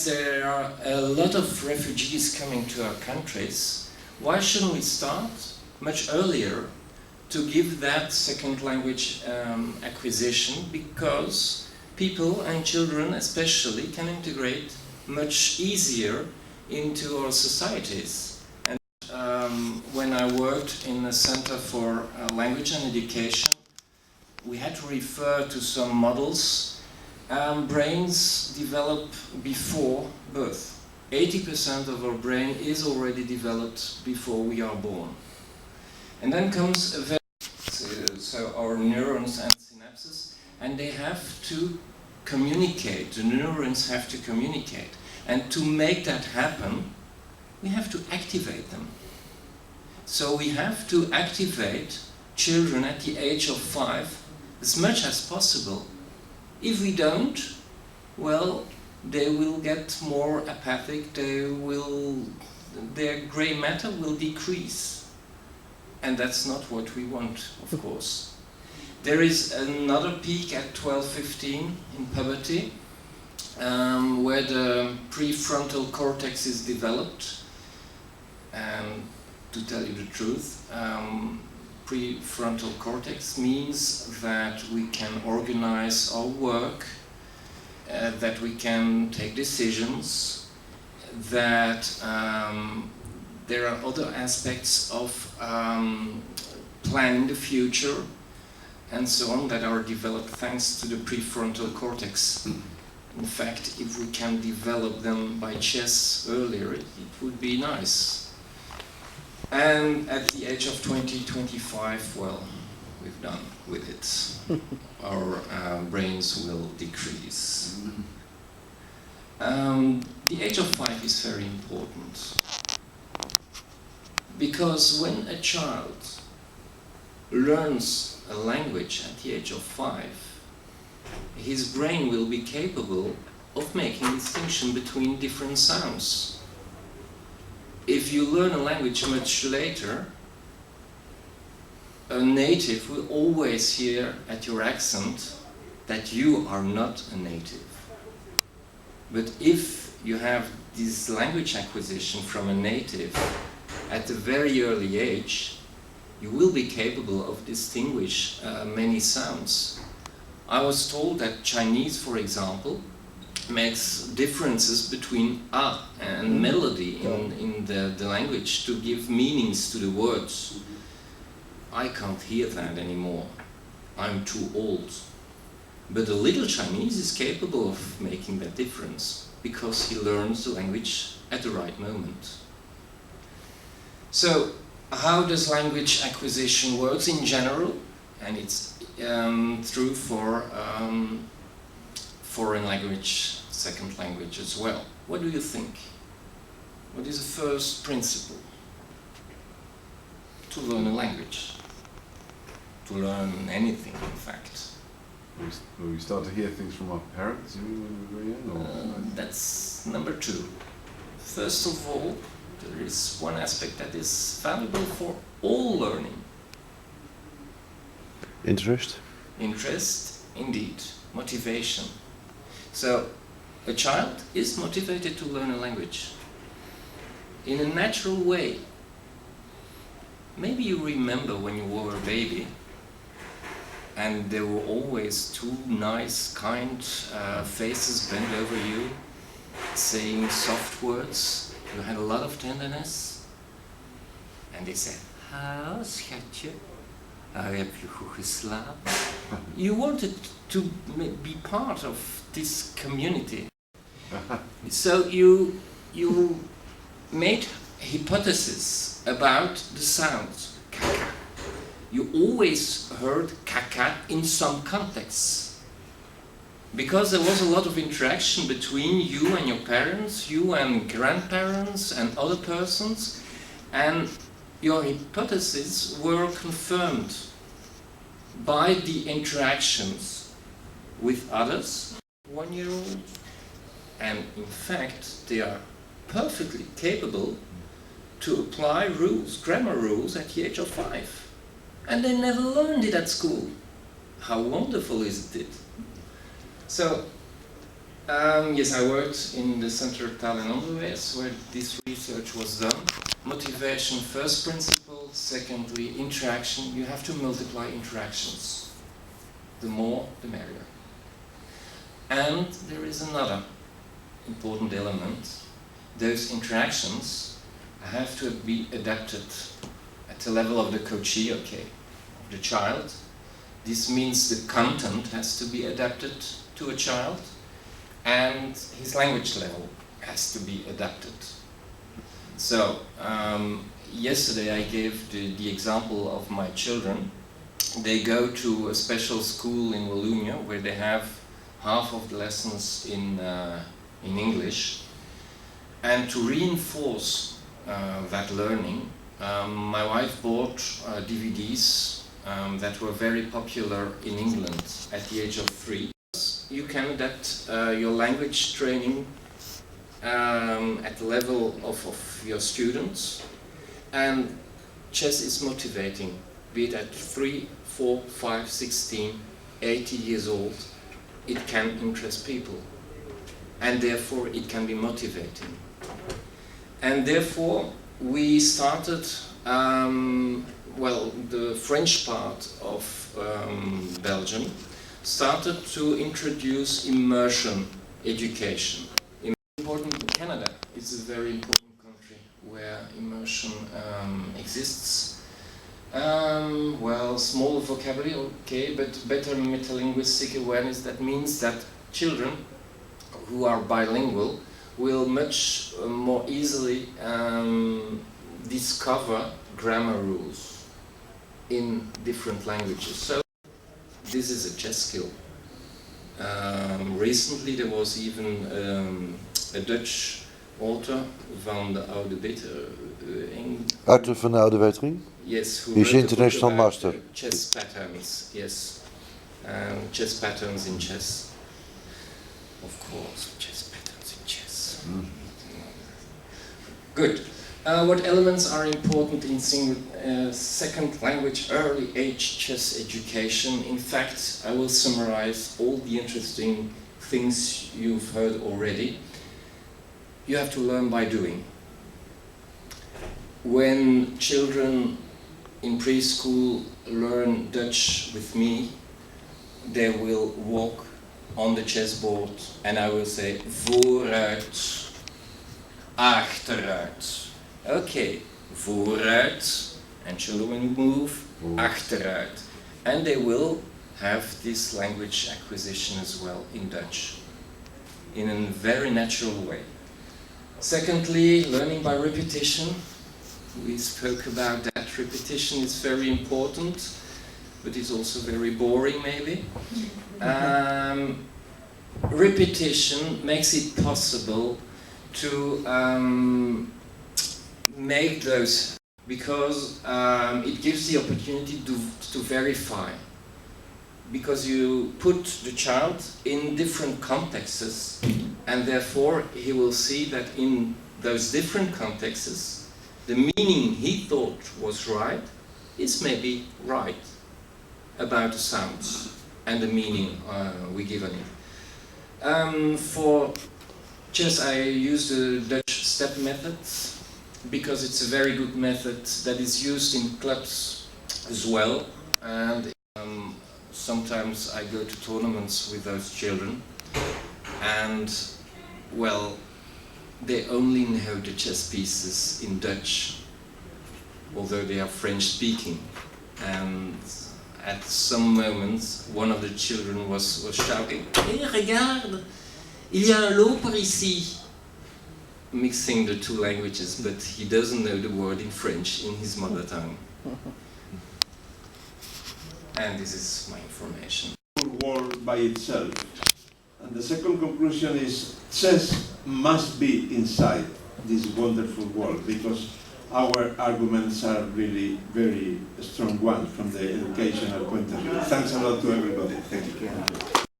as there are a lot of refugees coming to our countries, why shouldn't we start much earlier to give that second language acquisition? Because people and children especially can integrate much easier into our societies. And when I worked in the Center for Language and Education, we had to refer to some models. Brains develop before birth. 80% of our brain is already developed before we are born. And then comes a so our neurons and synapses, and they have to communicate. The neurons have to communicate. And to make that happen, we have to activate them. So we have to activate children at the age of 5 as much as possible. If we don't, well, they will get more apathic, their grey matter will decrease. And that's not what we want, of course. There is another peak at 12-15 in puberty, where the prefrontal cortex is developed. And to tell you the truth, prefrontal cortex means that we can organize our work, that we can take decisions, that there are other aspects of planning the future and so on that are developed thanks to the prefrontal cortex. In fact, if we can develop them by chess earlier, it would be nice. And at the age of 20-25, well, we've done with it. Our brains will decrease. The age of 5 is very important. Because when a child learns a language at the age of 5, his brain will be capable of making distinction between different sounds. If you learn a language much later, a native will always hear at your accent that you are not a native. But if you have this language acquisition from a native at a very early age, you will be capable of distinguish many sounds. I was told that Chinese, for example, makes differences between a and melody in the language to give meanings to the words. I can't hear that anymore. I'm too old. But a little Chinese is capable of making that difference because he learns the language at the right moment. So, how does language acquisition work in general? And it's true for foreign language, second language as well. What do you think? What is the first principle to learn a language? To learn anything, in fact. Will we start to hear things from our parents when we're young? That's number 2. First of all, there is one aspect that is valuable for all learning. Interest? Interest, indeed. Motivation. So, a child is motivated to learn a language in a natural way. Maybe you remember when you were a baby and there were always 2 nice, kind faces bent over you, saying soft words. You had a lot of tenderness. And they said, "Hallo, schatje. Heb je goed geslapen?" You wanted to be part of this community. So you made hypotheses about the sounds. Kaka. You always heard kaka in some contexts. Because there was a lot of interaction between you and your parents, you and grandparents and other persons, and your hypotheses were confirmed by the interactions with others, 1-year-old, and in fact they are perfectly capable to apply rules, grammar rules, at the age of 5. And they never learned it at school. How wonderful is it? So, Yes, I worked in the Center of Talent Onderwijs where this research was done. Motivation, first principle. Secondly, interaction. You have to multiply interactions. The more, the merrier. And there is another important element. Those interactions have to be adapted at the level of the coachee, okay, of the child. This means the content has to be adapted to a child, and his language level has to be adapted. So, yesterday I gave the example of my children. They go to a special school in Wallonia where they have half of the lessons in English. And to reinforce that learning, my wife bought DVDs that were very popular in England at the age of 3. You can adapt your language training at the level of your students, and chess is motivating, be it at 3, 4, 5, 16, 80 years old. It can interest people, and therefore it can be motivating. And therefore we started, the French part of Belgium started to introduce immersion education. Important in Canada. It's a very important country where immersion exists. Small vocabulary, okay, but better metalinguistic awareness. That means that children who are bilingual will much more easily discover grammar rules in different languages. So this is a chess skill. Recently there was even a Dutch author van de oude beter. Arthur van de Oude Wetering? Yes, who He's wrote a international book about, master. Chess patterns, yes. Chess patterns in chess. Of course, chess patterns in chess. Good. What elements are important in second language early age chess education? In fact, I will summarize all the interesting things you've heard already. You have to learn by doing. When children in preschool learn Dutch with me, they will walk on the chessboard and I will say vooruit, achteruit. Okay, vooruit, and children move achteruit. And they will have this language acquisition as well in Dutch, in a very natural way. Secondly, learning by repetition. We spoke about that. Repetition is very important, but it's also very boring maybe. Repetition makes it possible to make those, because it gives the opportunity to verify. Because you put the child in different contexts, and therefore he will see that in those different contexts, the meaning he thought was right is maybe right about the sounds and the meaning we give on it. For chess I use the Dutch step method because it's a very good method that is used in clubs as well, and sometimes I go to tournaments with those children, and well, they only know the chess pieces in Dutch, although they are French speaking. And at some moments, one of the children was shouting, "Hey, regarde, il y a un loper ici," mixing the two languages, but he doesn't know the word in French in his mother tongue. And this is my information. World by itself. And the second conclusion is chess must be inside this wonderful world, because our arguments are really very strong ones from the educational point of view. Thanks a lot to everybody. Thank you.